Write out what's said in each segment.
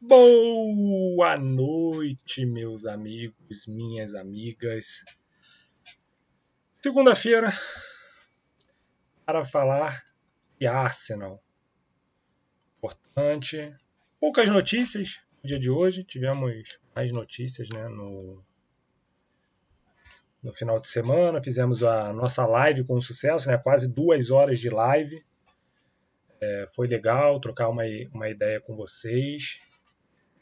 Boa noite, meus amigos, minhas amigas. Segunda-feira para falar de Arsenal. Importante. Poucas notícias no dia de hoje. Tivemos mais notícias, né, no final de semana. Fizemos a nossa live com sucesso, né, quase 2 horas de live. Foi legal trocar uma ideia com vocês.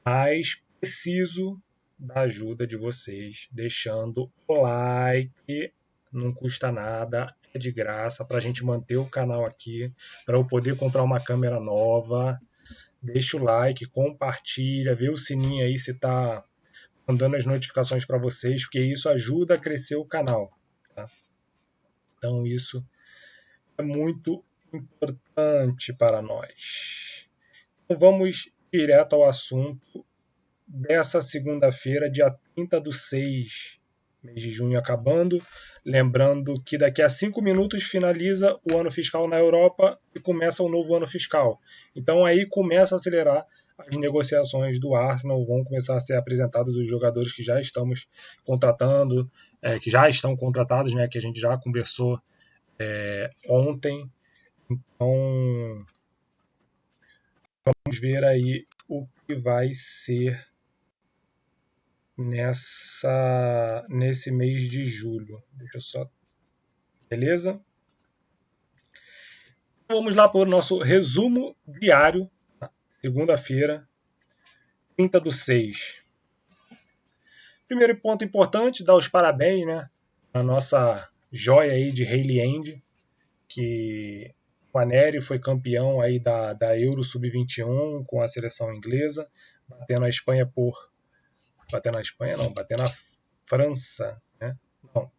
Mas preciso da ajuda de vocês, deixando o like, não custa nada, é de graça, para a gente manter o canal aqui, para eu poder comprar uma câmera nova. Deixa o like, compartilha, vê o sininho aí se está mandando as notificações para vocês, porque isso ajuda a crescer o canal. Tá? Então isso é muito importante para nós. Então vamos direto ao assunto dessa segunda-feira, dia 30/6, mês de junho acabando. Lembrando que daqui a 5 minutos finaliza o ano fiscal na Europa e começa o novo ano fiscal. Então aí começa a acelerar as negociações do Arsenal, vão começar a ser apresentados os jogadores que já estamos contratando, que já estão contratados, né, que a gente já conversou ontem. Então vamos ver aí o que vai ser nesse mês de julho. Deixa eu só. Beleza? Vamos lá para o nosso resumo diário, segunda-feira, 30/6. Primeiro ponto importante, dar os parabéns, né, à nossa joia aí de Hayley End, que o Aneri foi campeão aí da Euro Sub-21 com a seleção inglesa, batendo a Espanha batendo a França, né? Não.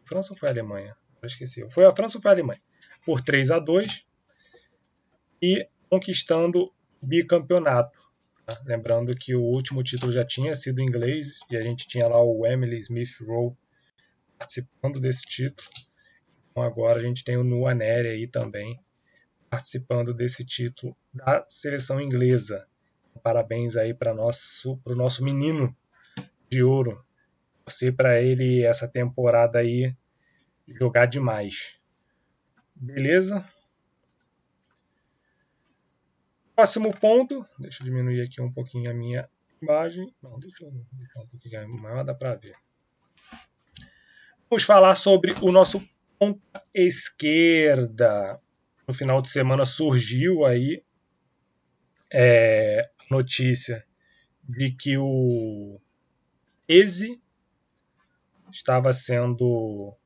França ou foi a Alemanha? Eu esqueci. Foi a França ou foi a Alemanha? Por 3/2 e conquistando o bicampeonato. Tá? Lembrando que o último título já tinha sido inglês e a gente tinha lá o Emily Smith Rowe participando desse título. Então agora a gente tem o Nwaneri aí também participando desse título da seleção inglesa. Parabéns aí para o nosso menino de ouro. Torcer para ele essa temporada aí jogar demais. Beleza? Próximo ponto. Deixa eu diminuir aqui um pouquinho a minha imagem. Não, deixa eu deixar um pouquinho maior, dá para ver. Vamos falar sobre o nosso ponta esquerda. No final de semana surgiu aí a notícia de que o Eze estava sendo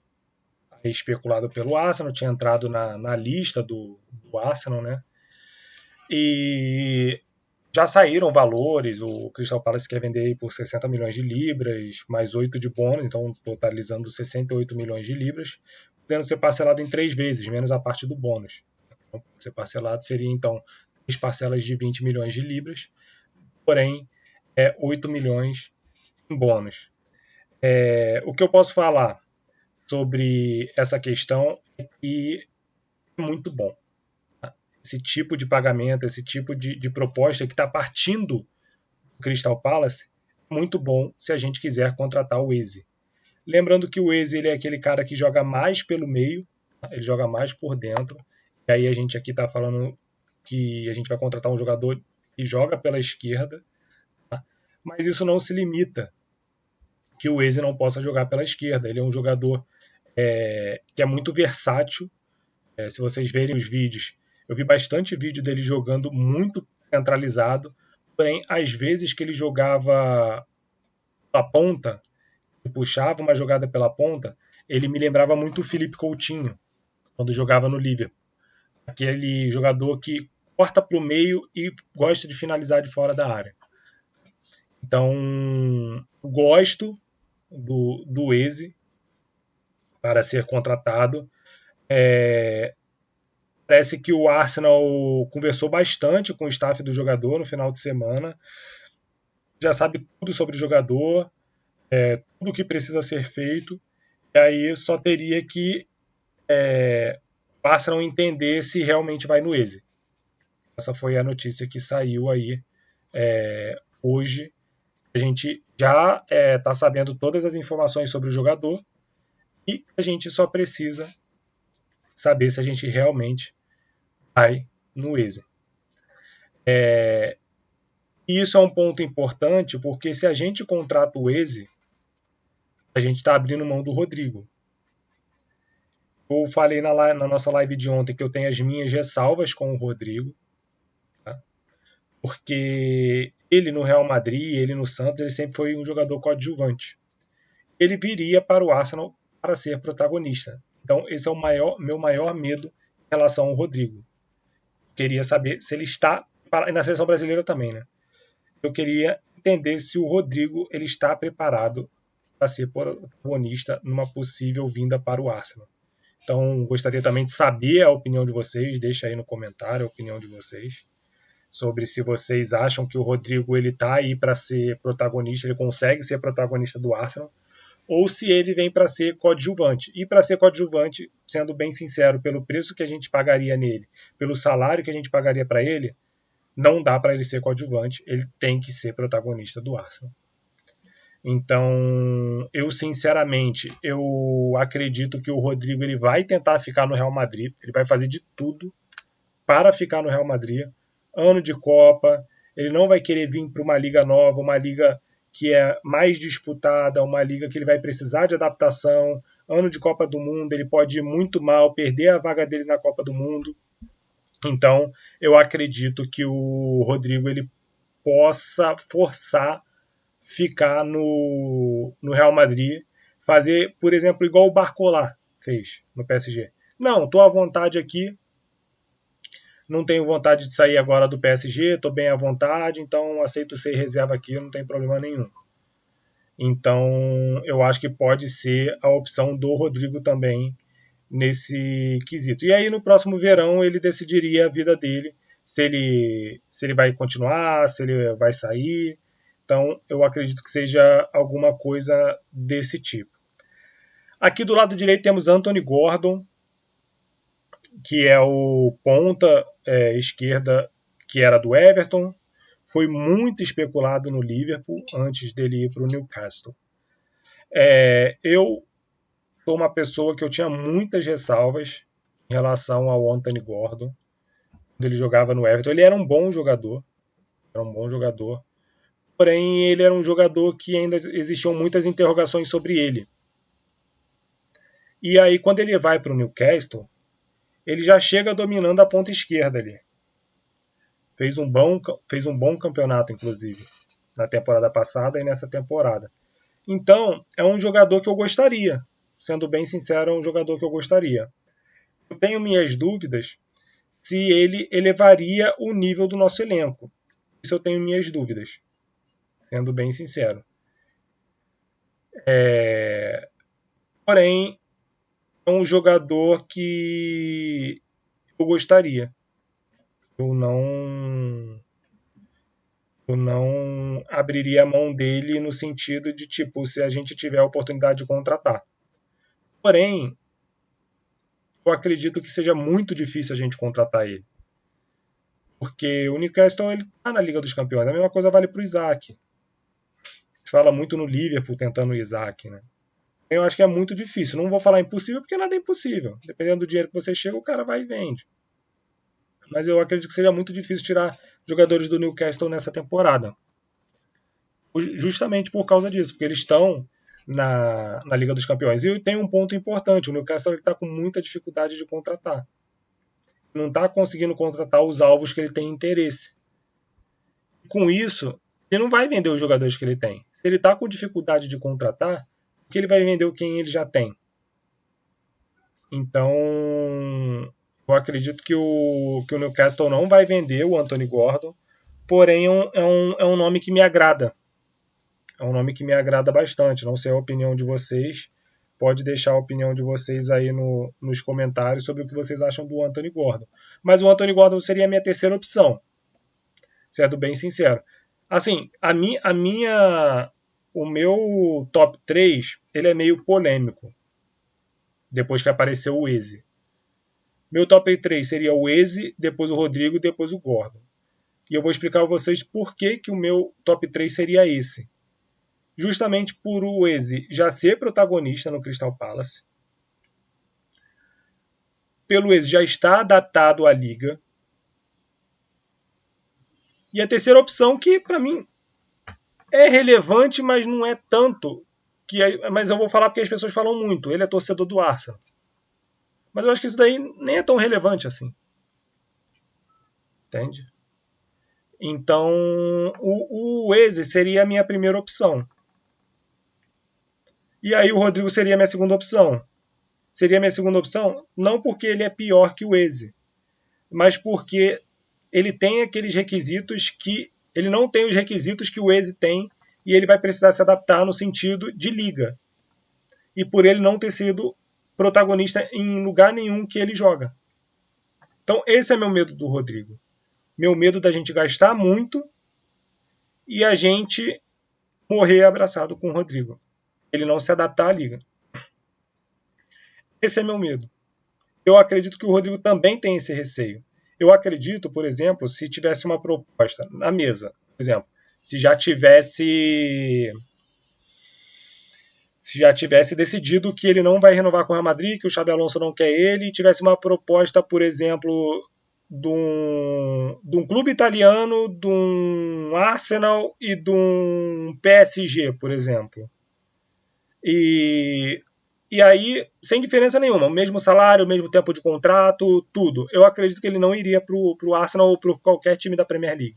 especulado pelo Arsenal, tinha entrado na lista do Arsenal, né? E já saíram valores, o Crystal Palace quer vender por 60 milhões de libras, mais 8 de bônus, então totalizando 68 milhões de libras, podendo ser parcelado em 3 vezes, menos a parte do bônus. Então, ser parcelado seria então 3 parcelas de 20 milhões de libras, porém 8 milhões em bônus. O que eu posso falar sobre essa questão é que é muito bom. Esse tipo de pagamento, esse tipo de proposta que está partindo do Crystal Palace, é muito bom se a gente quiser contratar o Eze. Lembrando que o Eze ele é aquele cara que joga mais pelo meio, ele joga mais por dentro, e aí a gente aqui está falando que a gente vai contratar um jogador que joga pela esquerda, tá? Mas isso não se limita que o Eze não possa jogar pela esquerda. Ele é um jogador que é muito versátil. Se vocês verem os vídeos, eu vi bastante vídeo dele jogando muito centralizado, porém, às vezes que ele jogava a ponta, puxava uma jogada pela ponta, ele me lembrava muito o Felipe Coutinho, quando jogava no Liverpool. Aquele jogador que corta para o meio e gosta de finalizar de fora da área. Então, gosto do Eze para ser contratado. Parece que o Arsenal conversou bastante com o staff do jogador no final de semana. Já sabe tudo sobre o jogador, tudo o que precisa ser feito. E aí só teria que o Arsenal entender se realmente vai no Eze. Essa foi a notícia que saiu aí hoje a gente já está sabendo todas as informações sobre o jogador e a gente só precisa saber se a gente realmente vai no Eze. E isso é um ponto importante, porque se a gente contrata o Eze, a gente está abrindo mão do Rodrigo. Eu falei na nossa live de ontem que eu tenho as minhas ressalvas com o Rodrigo, tá? Porque ele no Real Madrid, ele no Santos, ele sempre foi um jogador coadjuvante. Ele viria para o Arsenal para ser protagonista. Então esse é o meu maior medo em relação ao Rodrigo. Queria saber se ele está, e na seleção brasileira também, né? Eu queria entender se o Rodrigo ele está preparado para ser protagonista numa possível vinda para o Arsenal. Então, gostaria também de saber a opinião de vocês. Deixa aí no comentário a opinião de vocês sobre se vocês acham que o Rodrigo ele está aí para ser protagonista, ele consegue ser protagonista do Arsenal, ou se ele vem para ser coadjuvante. E para ser coadjuvante, sendo bem sincero, pelo preço que a gente pagaria nele, pelo salário que a gente pagaria para ele, não dá para ele ser coadjuvante, ele tem que ser protagonista do Arsenal. Então, eu sinceramente, eu acredito que o Rodrigo ele vai tentar ficar no Real Madrid, ele vai fazer de tudo para ficar no Real Madrid. Ano de Copa, ele não vai querer vir para uma liga nova, uma liga que é mais disputada, uma liga que ele vai precisar de adaptação. Ano de Copa do Mundo, ele pode ir muito mal, perder a vaga dele na Copa do Mundo. Então, eu acredito que o Rodrigo ele possa forçar ficar no Real Madrid, fazer, por exemplo, igual o Barcola fez no PSG. Não, estou à vontade aqui, não tenho vontade de sair agora do PSG, estou bem à vontade, então aceito ser reserva aqui, não tem problema nenhum. Então, eu acho que pode ser a opção do Rodrigo também nesse quesito. E aí, no próximo verão, ele decidiria a vida dele, se ele vai continuar, se ele vai sair. Então, eu acredito que seja alguma coisa desse tipo. Aqui do lado direito temos Anthony Gordon, que é o ponta esquerda que era do Everton. Foi muito especulado no Liverpool antes dele ir para o Newcastle. Eu sou uma pessoa que eu tinha muitas ressalvas em relação ao Anthony Gordon. Quando ele jogava no Everton, ele era um bom jogador. Porém, ele era um jogador que ainda existiam muitas interrogações sobre ele. E aí, quando ele vai para o Newcastle, ele já chega dominando a ponta esquerda ali. Fez um bom campeonato, inclusive, na temporada passada e nessa temporada. Então, é um jogador que eu gostaria. Sendo bem sincero, é um jogador que eu gostaria. Eu tenho minhas dúvidas se ele elevaria o nível do nosso elenco. Isso eu tenho minhas dúvidas, sendo bem sincero. Porém, é um jogador que eu gostaria. Eu não abriria a mão dele no sentido de, tipo, se a gente tiver a oportunidade de contratar. Porém, eu acredito que seja muito difícil a gente contratar ele. Porque o Newcastle está na Liga dos Campeões. A mesma coisa vale para o Isaac. Se fala muito no Liverpool tentando o Isaac, né? Eu acho que é muito difícil. Não vou falar impossível, porque nada é impossível. Dependendo do dinheiro que você chega, o cara vai e vende. Mas eu acredito que seja muito difícil tirar jogadores do Newcastle nessa temporada. Justamente por causa disso, porque eles estão na Liga dos Campeões. E tem um ponto importante: o Newcastle está com muita dificuldade de contratar. Não está conseguindo contratar os alvos que ele tem interesse. Com isso, ele não vai vender os jogadores que ele tem. Se ele está com dificuldade de contratar, porque ele vai vender quem ele já tem. Então, eu acredito que o Newcastle não vai vender o Anthony Gordon, porém é um nome que me agrada. É um nome que me agrada bastante. Não sei a opinião de vocês. Pode deixar a opinião de vocês aí nos comentários sobre o que vocês acham do Anthony Gordon. Mas o Anthony Gordon seria a minha terceira opção, sendo bem sincero. Assim, o meu top 3 ele é meio polêmico, depois que apareceu o Eze. Meu top 3 seria o Eze, depois o Rodrigo e depois o Gordon. E eu vou explicar a vocês por que o meu top 3 seria esse. Justamente por o Eze já ser protagonista no Crystal Palace, pelo Eze já estar adaptado à liga, e a terceira opção que para mim é relevante, mas não é tanto, mas eu vou falar porque as pessoas falam muito, ele é torcedor do Arsenal. Mas eu acho que isso daí nem é tão relevante assim. Entende? Então, o Eze seria a minha primeira opção. E aí o Rodrigo seria a minha segunda opção. Seria a minha segunda opção não porque ele é pior que o Eze, mas porque ele tem aqueles requisitos que ele não tem os requisitos que o Eze tem e ele vai precisar se adaptar no sentido de liga. E por ele não ter sido protagonista em lugar nenhum que ele joga. Então esse é meu medo do Rodrigo. Meu medo da gente gastar muito e a gente morrer abraçado com o Rodrigo. Ele não se adaptar à liga. Esse é meu medo. Eu acredito que o Rodrigo também tem esse receio. Eu acredito, por exemplo, se tivesse uma proposta na mesa, por exemplo, se já tivesse decidido que ele não vai renovar com o Real Madrid, que o Xabi Alonso não quer ele, e tivesse uma proposta, por exemplo, de um clube italiano, de um Arsenal e de um PSG, por exemplo. E aí, sem diferença nenhuma, o mesmo salário, o mesmo tempo de contrato, tudo. Eu acredito que ele não iria para o Arsenal ou para qualquer time da Premier League.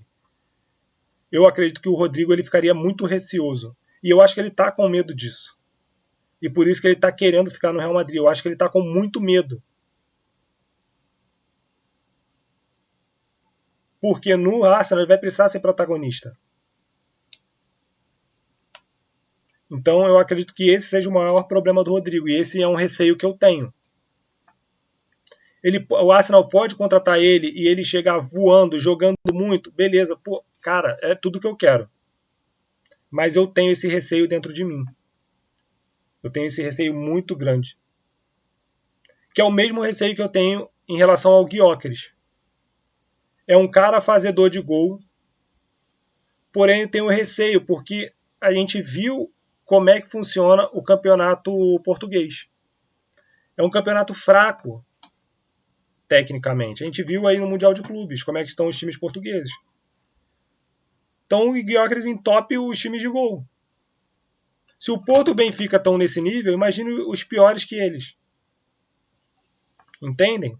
Eu acredito que o Rodrigo ele ficaria muito receoso. E eu acho que ele está com medo disso. E por isso que ele está querendo ficar no Real Madrid. Eu acho que ele está com muito medo. Porque no Arsenal ele vai precisar ser protagonista. Então eu acredito que esse seja o maior problema do Rodrigo. E esse é um receio que eu tenho. O Arsenal pode contratar ele e ele chegar voando, jogando muito. Beleza, pô, cara, é tudo que eu quero. Mas eu tenho esse receio dentro de mim. Eu tenho esse receio muito grande. Que é o mesmo receio que eu tenho em relação ao Gyökeres. É um cara fazedor de gol, porém eu tenho receio, porque a gente viu como é que funciona o campeonato português. É um campeonato fraco, tecnicamente. A gente viu aí no Mundial de Clubes como é que estão os times portugueses. Então o Gyökeres entope os times de gol. Se o Porto e o Benfica estão nesse nível, imagine os piores que eles. Entendem?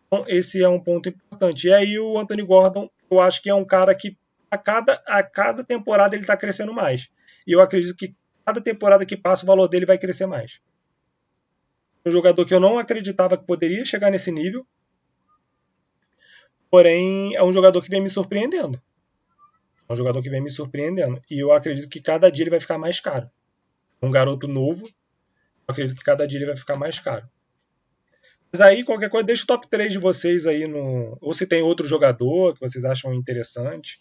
Então esse é um ponto importante. E aí o Anthony Gordon, eu acho que é um cara que a cada temporada ele está crescendo mais. E eu acredito que cada temporada que passa o valor dele vai crescer mais. Um jogador que eu não acreditava que poderia chegar nesse nível, porém é um jogador que vem me surpreendendo. É um jogador que vem me surpreendendo. E eu acredito que cada dia ele vai ficar mais caro. Um garoto novo, eu acredito que cada dia ele vai ficar mais caro. Mas aí, qualquer coisa, deixa o top 3 de vocês aí no. Ou se tem outro jogador que vocês acham interessante,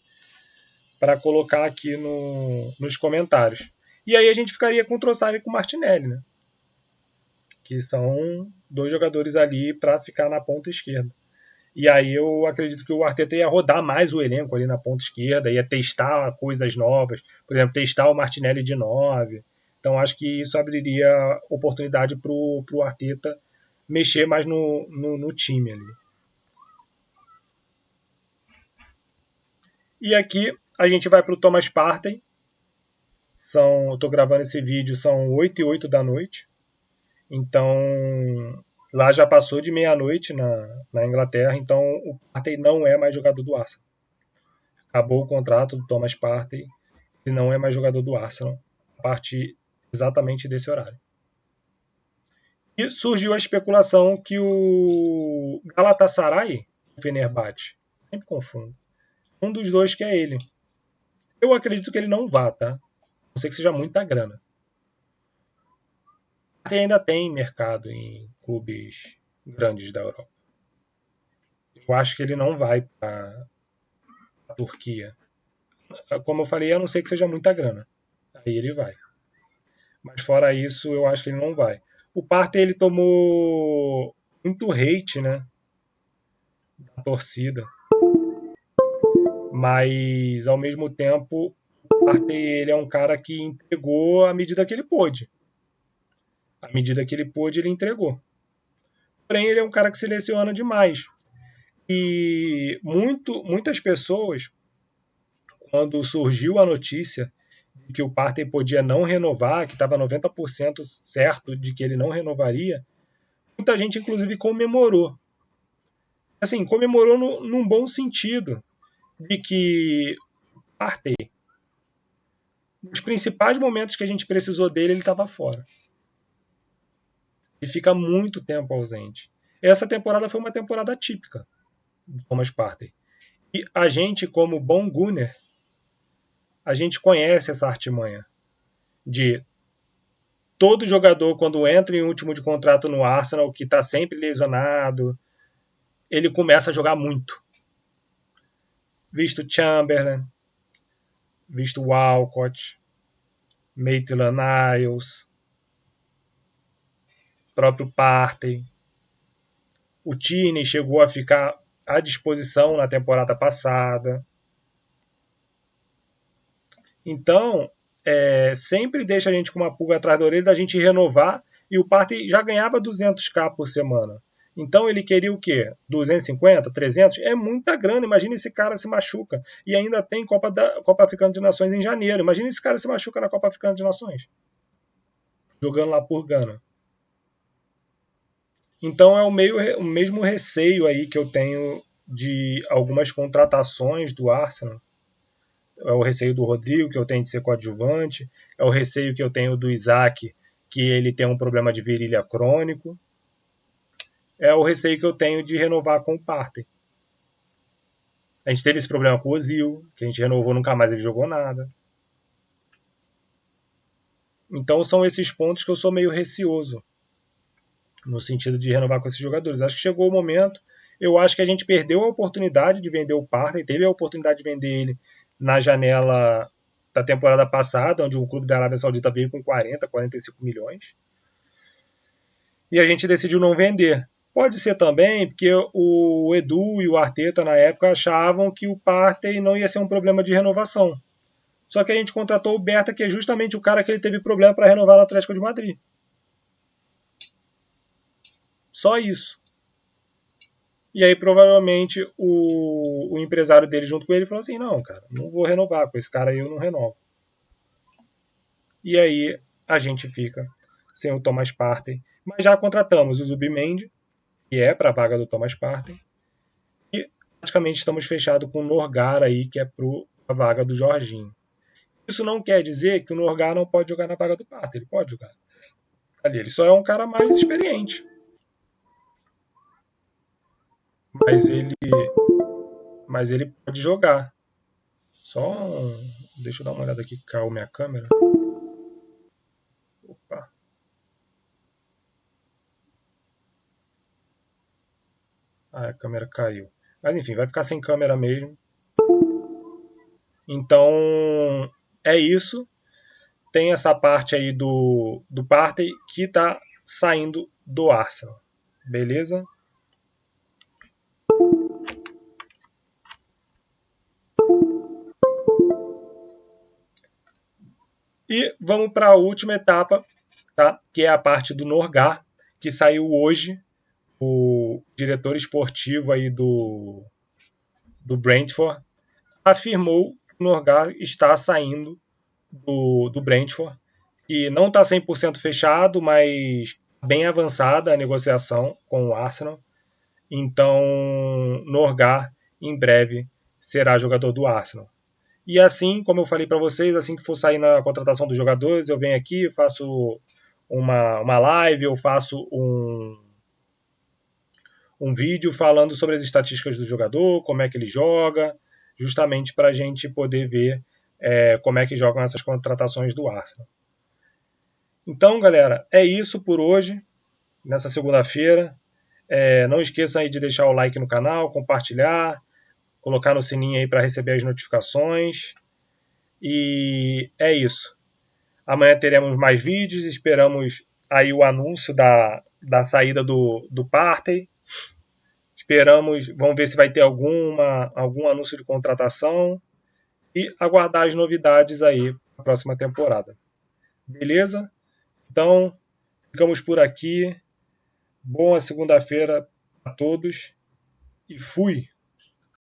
para colocar aqui nos comentários. E aí a gente ficaria com o Trossard e com o Martinelli, né? Que são dois jogadores ali para ficar na ponta esquerda. E aí eu acredito que o Arteta ia rodar mais o elenco ali na ponta esquerda, ia testar coisas novas, por exemplo, testar o Martinelli de 9. Então acho que isso abriria oportunidade para o Arteta mexer mais no time ali. E aqui a gente vai para o Thomas Partey. Eu estou gravando esse vídeo, são 8h08 da noite. Então lá já passou de meia-noite na Inglaterra, então o Partey não é mais jogador do Arsenal. Acabou o contrato do Thomas Partey, ele não é mais jogador do Arsenal a partir exatamente desse horário. E surgiu a especulação que o Galatasaray, o Fenerbahçe, sempre confundo, um dos dois que é ele. Eu acredito que ele não vá, tá? Não sei que seja muita grana. Ele ainda tem mercado em clubes grandes da Europa. Eu acho que ele não vai para a Turquia. Como eu falei, a não ser que seja muita grana. Aí ele vai. Mas fora isso, eu acho que ele não vai. O Partey ele tomou muito hate, né, da torcida. Mas, ao mesmo tempo, o Partey, ele é um cara que entregou à medida que ele pôde. À medida que ele pôde, ele entregou. Porém, ele é um cara que seleciona demais. E muitas pessoas, quando surgiu a notícia de que o Partey podia não renovar, que estava 90% certo de que ele não renovaria, muita gente, inclusive, comemorou. Assim, comemorou num bom sentido, de que Partey, nos principais momentos que a gente precisou dele, ele estava fora. E fica muito tempo ausente. Essa temporada foi uma temporada típica do Thomas Partey. E a gente, como bom gunner, a gente conhece essa artimanha de todo jogador, quando entra em último de contrato no Arsenal, que está sempre lesionado, ele começa a jogar muito. Visto Chamberlain, visto Walcott, Maitland-Niles, próprio Partey. O Tierney chegou a ficar à disposição na temporada passada. Então, sempre deixa a gente com uma pulga atrás da orelha da gente renovar, e o Partey já ganhava 200k por semana. Então ele queria o quê? 250, 300? É muita grana. Imagina esse cara se machuca. E ainda tem Copa Africana de Nações em janeiro. Imagina esse cara se machuca na Copa Africana de Nações. Jogando lá por Gana. Então é o mesmo receio aí que eu tenho de algumas contratações do Arsenal. É o receio do Rodrigo, que eu tenho de ser coadjuvante. É o receio que eu tenho do Isaac, que ele tem um problema de virilha crônico. É o receio que eu tenho de renovar com o Partey. A gente teve esse problema com o Ozil, que a gente renovou, nunca mais ele jogou nada. Então são esses pontos que eu sou meio receoso, no sentido de renovar com esses jogadores. Acho que chegou o momento. Eu acho que a gente perdeu a oportunidade de vender o Partey, teve a oportunidade de vender ele na janela da temporada passada, onde o clube da Arábia Saudita veio com 40, 45 milhões. E a gente decidiu não vender. Pode ser também porque o Edu e o Arteta, na época, achavam que o Partey não ia ser um problema de renovação. Só que a gente contratou o Berta, que é justamente o cara que ele teve problema para renovar no Atlético de Madrid. Só isso. E aí, provavelmente, o empresário dele, junto com ele, falou assim: não, cara, não vou renovar, com esse cara aí eu não renovo. E aí, a gente fica sem o Thomas Partey. Mas já contratamos o Zubimendi, que é para a vaga do Thomas Partey. E praticamente estamos fechados com o Norgar aí, que é para a vaga do Jorginho. Isso não quer dizer que o Norgar não pode jogar na vaga do Partey. Ele pode jogar ali. Ele só é um cara mais experiente. Mas ele pode jogar. Deixa eu dar uma olhada aqui que caiu minha câmera. Opa. A câmera caiu. Mas enfim, vai ficar sem câmera mesmo. Então, é isso. Tem essa parte aí do Partey que está saindo do Arsenal. Beleza? E vamos para a última etapa, tá? Que é a parte do Norgar, que saiu hoje. O diretor esportivo aí do Brentford afirmou que o Norgar está saindo do Brentford, que não está 100% fechado, mas bem avançada a negociação com o Arsenal. Então, Norgar, em breve, será jogador do Arsenal. E assim, como eu falei para vocês, assim que for sair na contratação dos jogadores, eu venho aqui, faço uma live, eu faço um vídeo falando sobre as estatísticas do jogador, como é que ele joga, justamente para a gente poder ver como é que jogam essas contratações do Arsenal. Então, galera, é isso por hoje, nessa segunda-feira. Não esqueçam aí de deixar o like no canal, compartilhar, colocar no sininho aí para receber as notificações. E é isso. Amanhã teremos mais vídeos, esperamos aí o anúncio da saída do Partey. Esperamos, vamos ver se vai ter algum anúncio de contratação e aguardar as novidades aí na próxima temporada. Beleza? Então, ficamos por aqui. Boa segunda-feira a todos e fui!